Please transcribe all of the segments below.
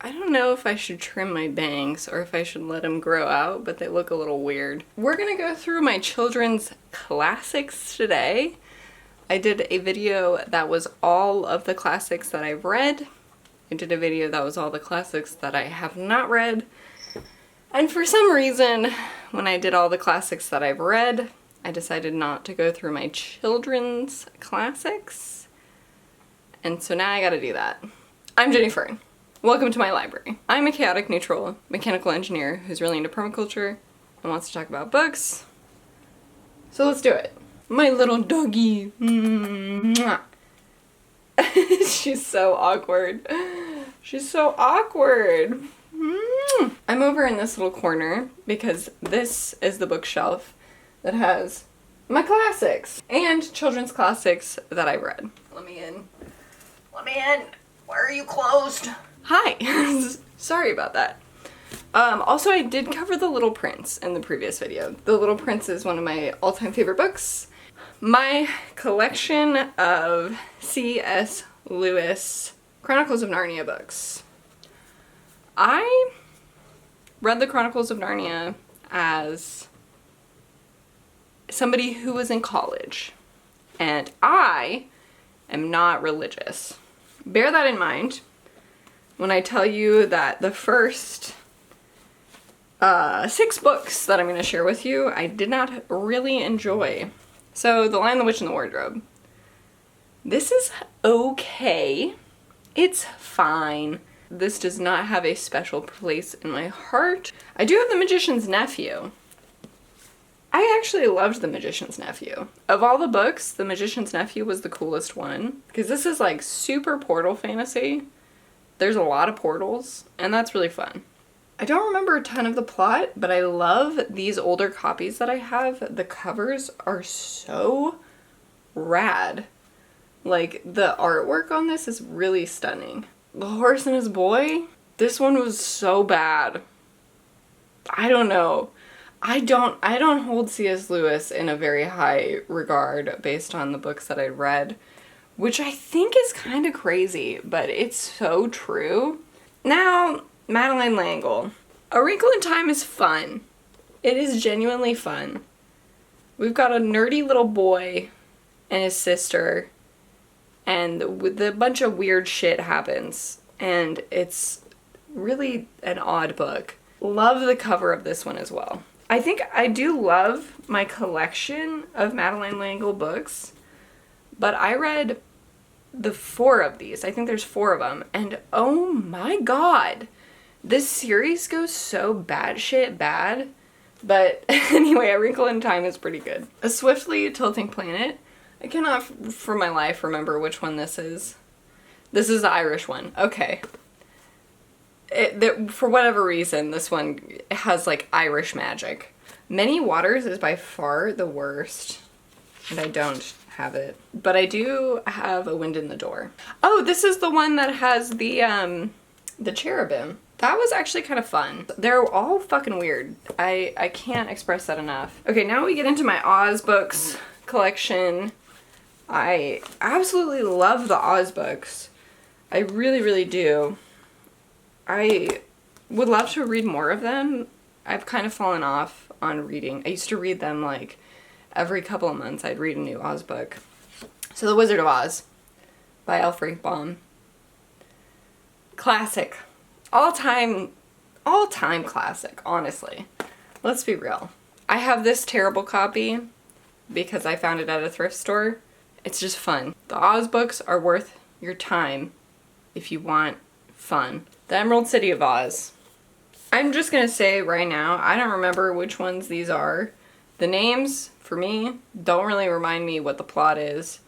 I don't know if I should trim my bangs or if I should let them grow out, but they look a little weird. We're gonna go through my children's classics today. I did a video that was all of the classics that I've read. I did a video that was all the classics that I have not read. And for some reason, when I did all the classics that I've read, I decided not to go through my children's classics. And so now I gotta do that. I'm Jenny Fern. Welcome to my library. I'm a chaotic neutral mechanical engineer who's really into permaculture and wants to talk about books. So let's do it. My little doggy. She's so awkward. She's so awkward. I'm over in this little corner because this is the bookshelf that has my classics and children's classics that I read. Let me in. Let me in. Why are you closed? Hi. Sorry about that. Also, I did cover The Little Prince in the previous video. The Little Prince is one of my all-time favorite books. My collection of C.S. Lewis Chronicles of Narnia books. I read the Chronicles of Narnia as somebody who was in college, and I am not religious. Bear that in mind when I tell you that the first 6 books that I'm going to share with you, I did not really enjoy. So, The Lion, the Witch, and the Wardrobe. This is okay. It's fine. This does not have a special place in my heart. I do have The Magician's Nephew. I actually loved The Magician's Nephew. Of all the books, The Magician's Nephew was the coolest one. Because this is like super portal fantasy. There's a lot of portals, and that's really fun. I don't remember a ton of the plot, but I love these older copies that I have. The covers are so rad. Like, the artwork on this is really stunning. The Horse and His Boy? This one was so bad. I don't know. I don't hold C.S. Lewis in a very high regard based on the books that I read, which I think is kind of crazy, but it's so true. Now, Madeleine L'Engle. A Wrinkle in Time is fun. It is genuinely fun. We've got a nerdy little boy and his sister, and with a bunch of weird shit happens, and it's really an odd book. Love the cover of this one as well. I think I do love my collection of Madeleine L'Engle books, but I read the 4 of these. I think there's 4 of them, and oh my god, this series goes so batshit bad. But anyway, A Wrinkle in Time is pretty good. A Swiftly Tilting Planet. I cannot for my life remember which one this is. This is the Irish one. Okay. For whatever reason, this one has like Irish magic. Many Waters is by far the worst, and I don't have it. But I do have A Wind in the Door. Oh, this is the one that has the cherubim. That was actually kind of fun. They're all fucking weird. I can't express that enough. Okay, now we get into my Oz books collection. I absolutely love the Oz books. I really, really do. I would love to read more of them. I've kind of fallen off on reading. I used to read them like every couple of months. I'd read a new Oz book. So The Wizard of Oz by Alfred Baum. Classic. All-time classic, honestly. Let's be real. I have this terrible copy because I found it at a thrift store. It's just fun. The Oz books are worth your time if you want fun. The Emerald City of Oz. I'm just gonna say right now, I don't remember which ones these are. The names, for me, don't really remind me what the plot is.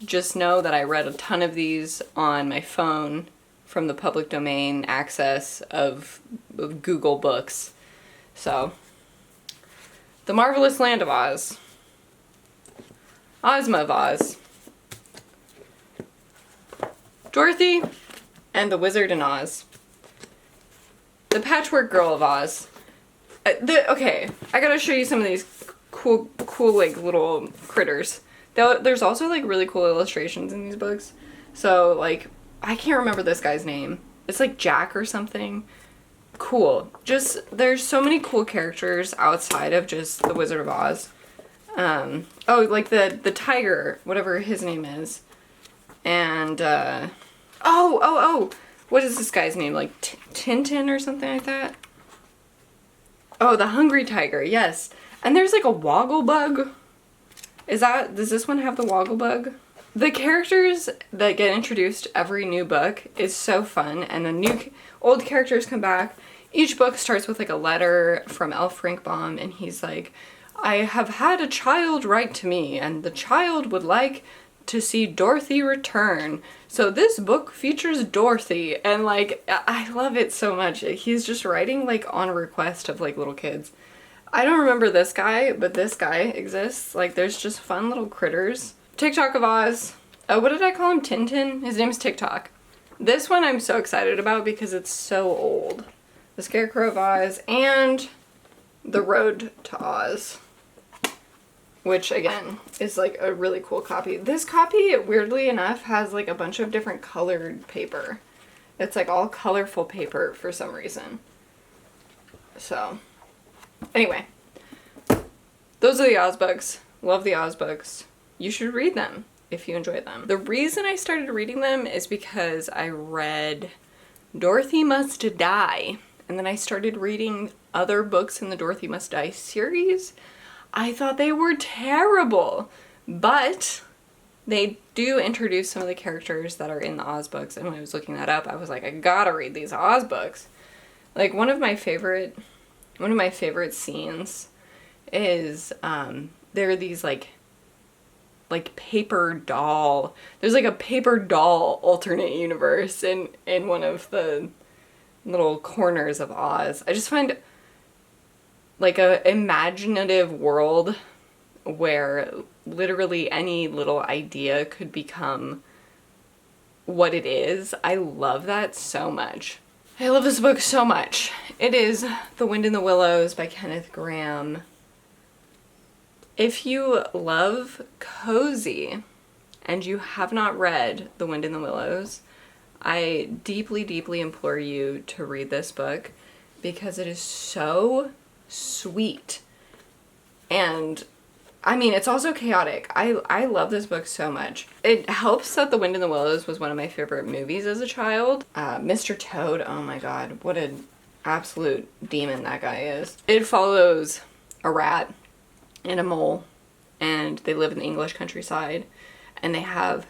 Just know that I read a ton of these on my phone from the public domain access of Google Books. So, The Marvelous Land of Oz. Ozma of Oz. Dorothy and the Wizard in Oz. The Patchwork Girl of Oz. Okay, I gotta show you some of these cool like little critters. There's also like really cool illustrations in these books. So like, I can't remember this guy's name. It's like Jack or something. Cool. Just, there's so many cool characters outside of just the Wizard of Oz. Oh, like the tiger, whatever his name is. And, what is this guy's name? Like Tintin or something like that? Oh, the Hungry Tiger, yes. And there's like a Woggle Bug. Does this one have the Woggle Bug? The characters that get introduced every new book is so fun, and the old characters come back. Each book starts with like a letter from Elf Baum, and he's like, I have had a child write to me, and the child would like to see Dorothy return. So this book features Dorothy, and like, I love it so much. He's just writing like on request of like little kids. I don't remember this guy, but this guy exists. Like, there's just fun little critters. TikTok of Oz. What did I call him? Tintin? His name's TikTok. This one I'm so excited about because it's so old. The Scarecrow of Oz and The Road to Oz, which again is like a really cool copy. This copy, weirdly enough, has like a bunch of different colored paper. It's like all colorful paper for some reason. So, anyway, those are the Oz books. Love the Oz books. You should read them if you enjoy them. The reason I started reading them is because I read Dorothy Must Die, and then I started reading other books in the Dorothy Must Die series. I thought they were terrible, but they do introduce some of the characters that are in the Oz books, and when I was looking that up, I was like, I gotta read these Oz books. Like, one of my favorite scenes is, there are these like paper doll. There's like a paper doll alternate universe in one of the little corners of Oz. I just find like a imaginative world where literally any little idea could become what it is. I love that so much. I love this book so much. It is The Wind in the Willows by Kenneth Grahame. If you love cozy and you have not read The Wind in the Willows, I deeply, deeply implore you to read this book because it is so sweet. And I mean, it's also chaotic. I love this book so much. It helps that The Wind in the Willows was one of my favorite movies as a child. Mr. Toad, oh my god, what an absolute demon that guy is. It follows a rat and a mole, and they live in the English countryside, and they have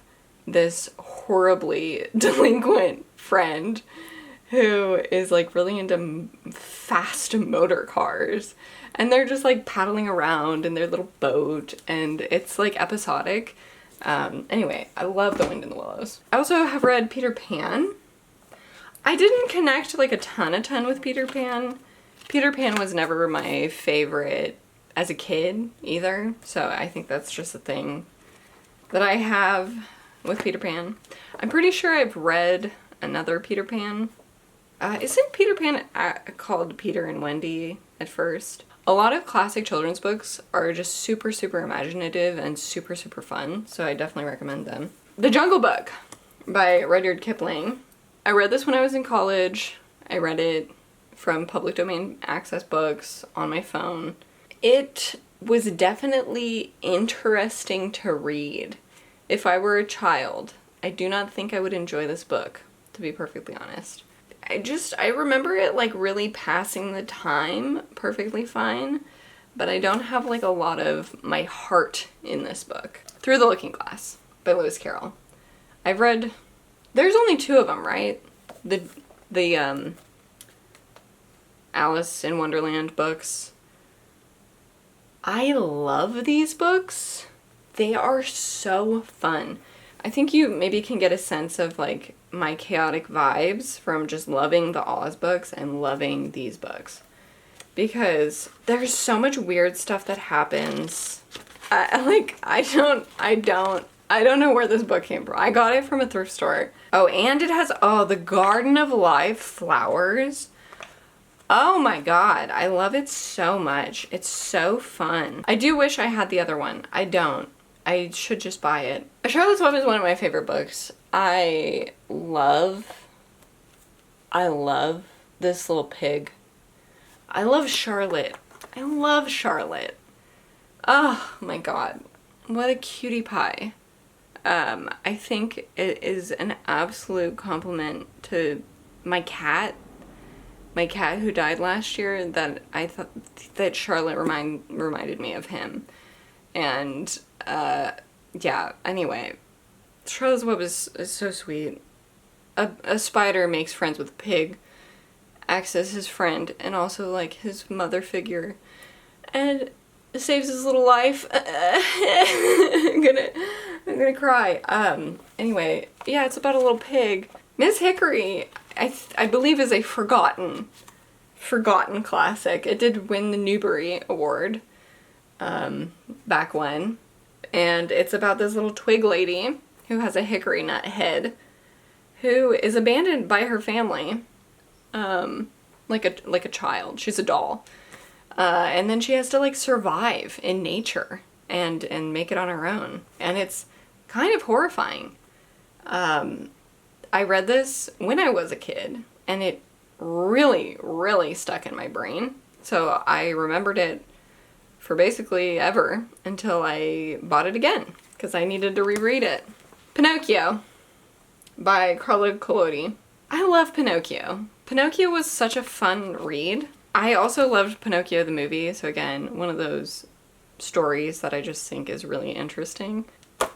this horribly delinquent friend who is like really into fast motor cars, and they're just like paddling around in their little boat, and it's like episodic. Anyway, I love The Wind in the Willows. I also have read Peter Pan. I didn't connect like a ton with Peter Pan. Peter Pan was never my favorite as a kid either, so I think that's just a thing that I have with Peter Pan. I'm pretty sure I've read another Peter Pan. Isn't Peter Pan called Peter and Wendy at first? A lot of classic children's books are just super, super imaginative and super, super fun, so I definitely recommend them. The Jungle Book by Rudyard Kipling. I read this when I was in college. I read it from public domain access books on my phone. It was definitely interesting to read. If I were a child, I do not think I would enjoy this book, to be perfectly honest. I remember it like really passing the time perfectly fine, but I don't have like a lot of my heart in this book. Through the Looking Glass by Lewis Carroll. I've read, there's only 2 of them, right? The Alice in Wonderland books. I love these books. They are so fun. I think you maybe can get a sense of like my chaotic vibes from just loving the Oz books and loving these books. Because there's so much weird stuff that happens. I don't know where this book came from. I got it from a thrift store. Oh, and it has, the Garden of Life flowers. Oh my god, I love it so much. It's so fun. I do wish I had the other one. I don't. I should just buy it. Charlotte's Web is one of my favorite books. I love I love this little pig. I love Charlotte. I love Charlotte. Oh my god. What a cutie pie. I think it is an absolute compliment to my cat who died last year, that I thought that Charlotte reminded me of him. And yeah, anyway, Charlotte's Web is so sweet. A spider makes friends with a pig, acts as his friend and also like his mother figure, and saves his little life. I'm gonna cry. Anyway, yeah, it's about a little pig. Miss Hickory, I believe, is a forgotten classic. It did win the Newbery Award back when, and it's about this little twig lady who has a hickory nut head, who is abandoned by her family, like a child. She's a doll, and then she has to like survive in nature and make it on her own, and it's kind of horrifying. I read this when I was a kid, and it really, really stuck in my brain. So I remembered it for basically ever until I bought it again, because I needed to reread it. Pinocchio by Carlo Collodi. I love Pinocchio. Pinocchio was such a fun read. I also loved Pinocchio the movie, so again, one of those stories that I just think is really interesting.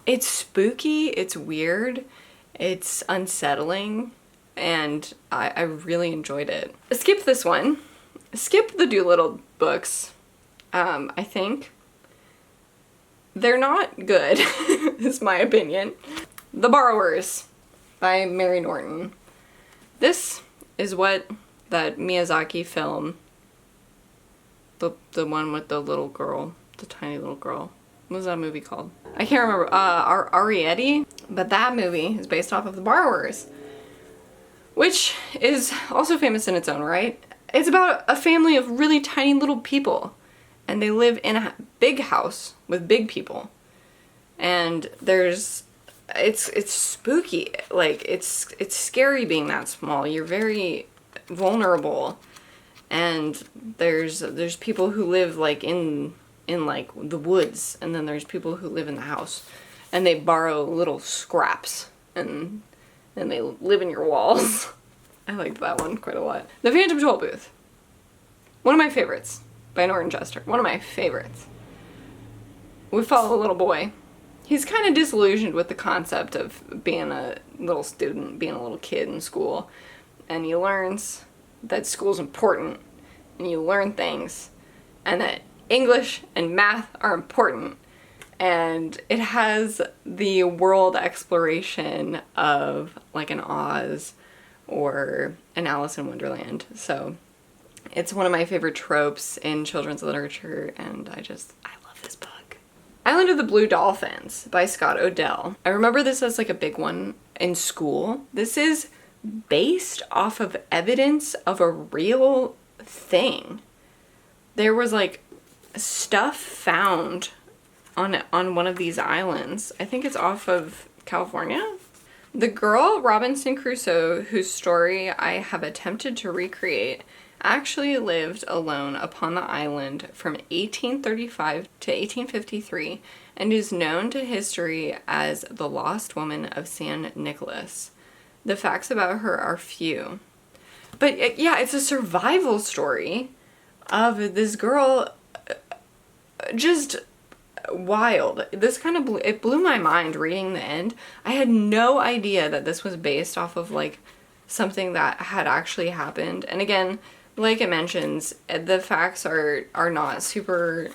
It's spooky, it's weird, it's unsettling, and I really enjoyed it. Skip this one. Skip the Doolittle books. I think they're not good, is my opinion. The Borrowers by Mary Norton. This is what that Miyazaki film, the one with the little girl, the tiny little girl. What was that movie called? I can't remember. Arrietty? But that movie is based off of The Borrowers, which is also famous in its own right. It's about a family of really tiny little people, and they live in a big house with big people. And it's spooky. Like, it's scary being that small. You're very vulnerable. And there's people who live like in like the woods, and then there's people who live in the house, and they borrow little scraps and they live in your walls. I liked that one quite a lot. The Phantom Tollbooth. One of my favorites by Norton Juster. One of my favorites. We follow a little boy. He's kind of disillusioned with the concept of being a little student, being a little kid in school, and he learns that school's important, and you learn things, and that English and math are important, and it has the world exploration of like an Oz or an Alice in Wonderland. So it's one of my favorite tropes in children's literature, and I love this book. Island of the Blue Dolphins by Scott Odell. I remember this as like a big one in school. This is based off of evidence of a real thing. There was like stuff found on one of these islands. I think it's off of California. The girl Robinson Crusoe, whose story I have attempted to recreate, actually lived alone upon the island from 1835 to 1853 and is known to history as the Lost Woman of San Nicolas. The facts about her are few. But yeah, it's a survival story of this girl, just wild. This kind of it blew my mind reading the end. I had no idea that this was based off of like something that had actually happened. And again, like it mentions, the facts are not super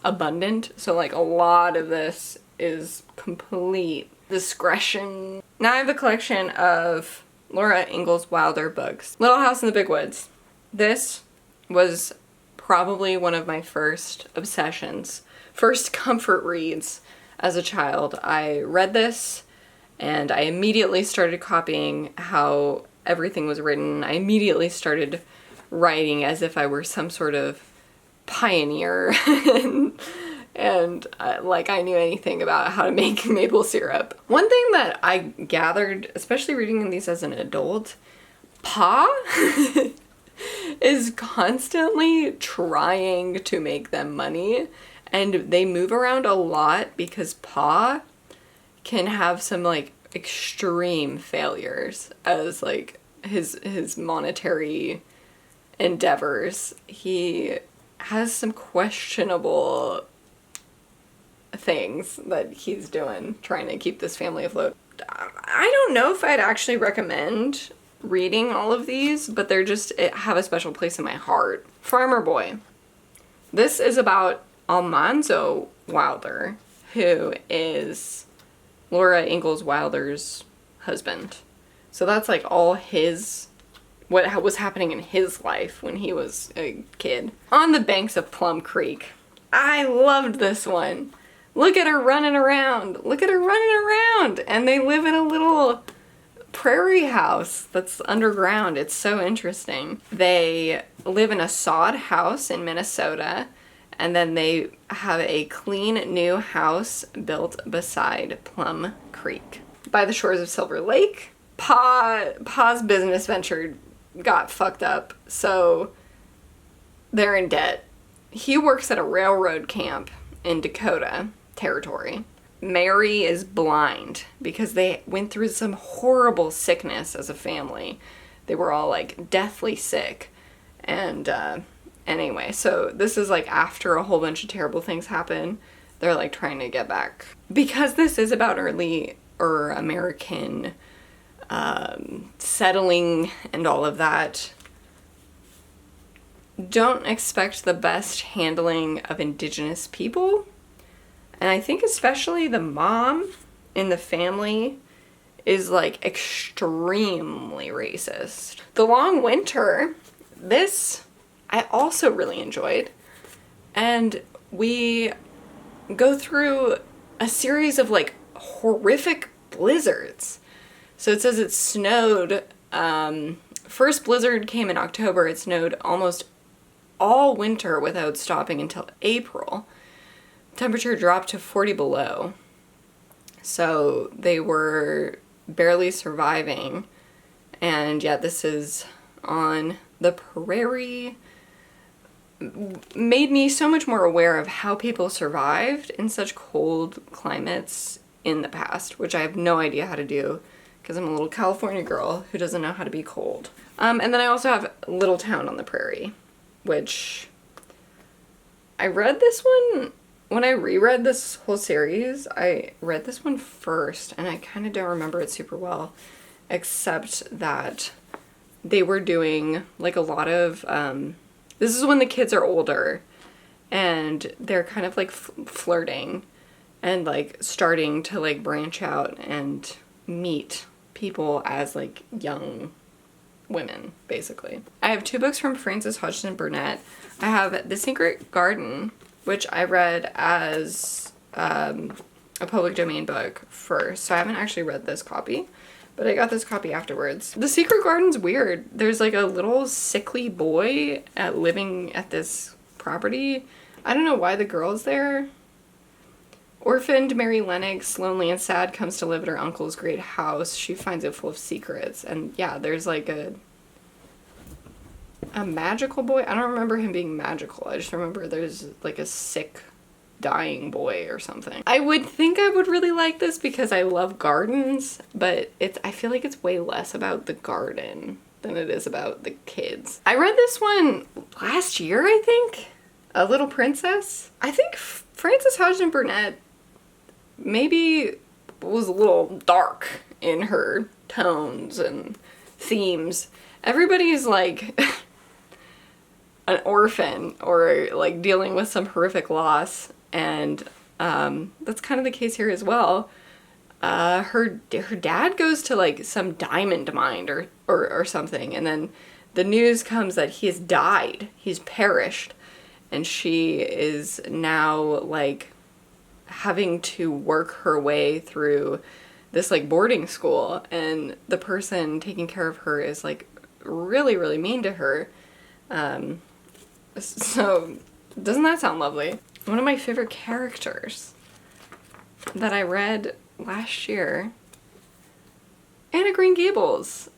abundant. So like a lot of this is complete discretion. Now I have a collection of Laura Ingalls Wilder books. Little House in the Big Woods. This was probably one of my first obsessions, first comfort reads as a child. I read this and I immediately started copying how everything was written. I immediately started writing as if I were some sort of pioneer and like I knew anything about how to make maple syrup. One thing that I gathered, especially reading these as an adult, Pa is constantly trying to make them money, and they move around a lot because Pa can have some like extreme failures as like his monetary endeavors. He has some questionable things that he's doing trying to keep this family afloat. I don't know if I'd actually recommend reading all of these, but they're just have a special place in my heart. Farmer Boy. This is about Almanzo Wilder, who is Laura Ingalls Wilder's husband. So that's like all his, what was happening in his life when he was a kid. On the banks of Plum Creek. I loved this one. Look at her running around. Look at her running around. And they live in a little prairie house that's underground. It's so interesting. They live in a sod house in Minnesota, and then they have a clean new house built beside Plum Creek. By the shores of Silver Lake, Pa's business venture got fucked up, so they're in debt. He works at a railroad camp in Dakota Territory. Mary is blind because they went through some horrible sickness as a family. They were all like deathly sick. And anyway, so this is like after a whole bunch of terrible things happen. They're like trying to get back. Because this is about early or American settling and all of that, don't expect the best handling of Indigenous people. And I think especially the mom in the family is like extremely racist. The Long Winter, this I also really enjoyed. And we go through a series of like horrific blizzards. So it says it snowed, first blizzard came in October. It snowed almost all winter without stopping until April. Temperature dropped to 40 below. So they were barely surviving. And yeah, this is on the prairie. Made me so much more aware of how people survived in such cold climates in the past, which I have no idea how to do because I'm a little California girl who doesn't know how to be cold. And then I also have Little Town on the Prairie, which I read this one. When I reread this whole series, I read this one first, and I kind of don't remember it super well, except that they were doing like a lot of, this is when the kids are older, and they're kind of like flirting and like starting to like branch out and meet people as like young women, basically. I have 2 books from Frances Hodgson Burnett. I have The Secret Garden, which I read as a public domain book first. So I haven't actually read this copy, but I got this copy afterwards. The Secret Garden's weird. There's like a little sickly boy living at this property. I don't know why the girl's there. Orphaned Mary Lennox, lonely and sad, comes to live at her uncle's great house. She finds it full of secrets. And yeah, there's like a magical boy. I don't remember him being magical. I just remember there's like a sick, dying boy or something. I would think I would really like this because I love gardens, but I feel like it's way less about the garden than it is about the kids. I read this one last year, I think. A Little Princess. I think Frances Hodgson Burnett maybe was a little dark in her tones and themes. Everybody's like an orphan or like dealing with some horrific loss, and that's kind of the case here as well. Her dad goes to like some diamond mine or something, and then the news comes that he has died, he's perished, and she is now like having to work her way through this like boarding school, and the person taking care of her is like really, really mean to her. So doesn't that sound lovely? One of my favorite characters that I read last year, Anne of Green Gables.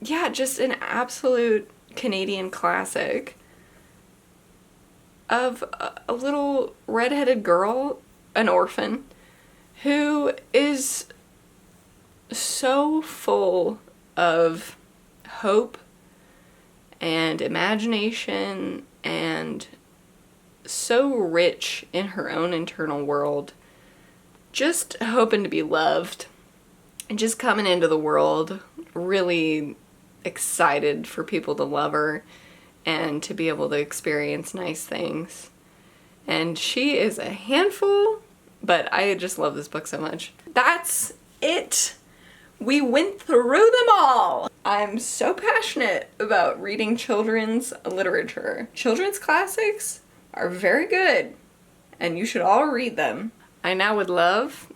yeah, just an absolute Canadian classic of a little redheaded girl, an orphan, who is so full of hope and imagination and so rich in her own internal world, just hoping to be loved and just coming into the world really excited for people to love her and to be able to experience nice things. And she is a handful, but I just love this book so much. That's it. We went through them all. I'm so passionate about reading children's literature. Children's classics are very good, and you should all read them. I now would love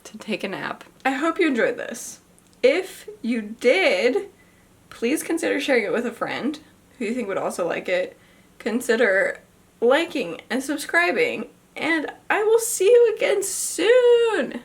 to take a nap. I hope you enjoyed this. If you did, please consider sharing it with a friend who you think would also like it. Consider liking and subscribing, and I will see you again soon.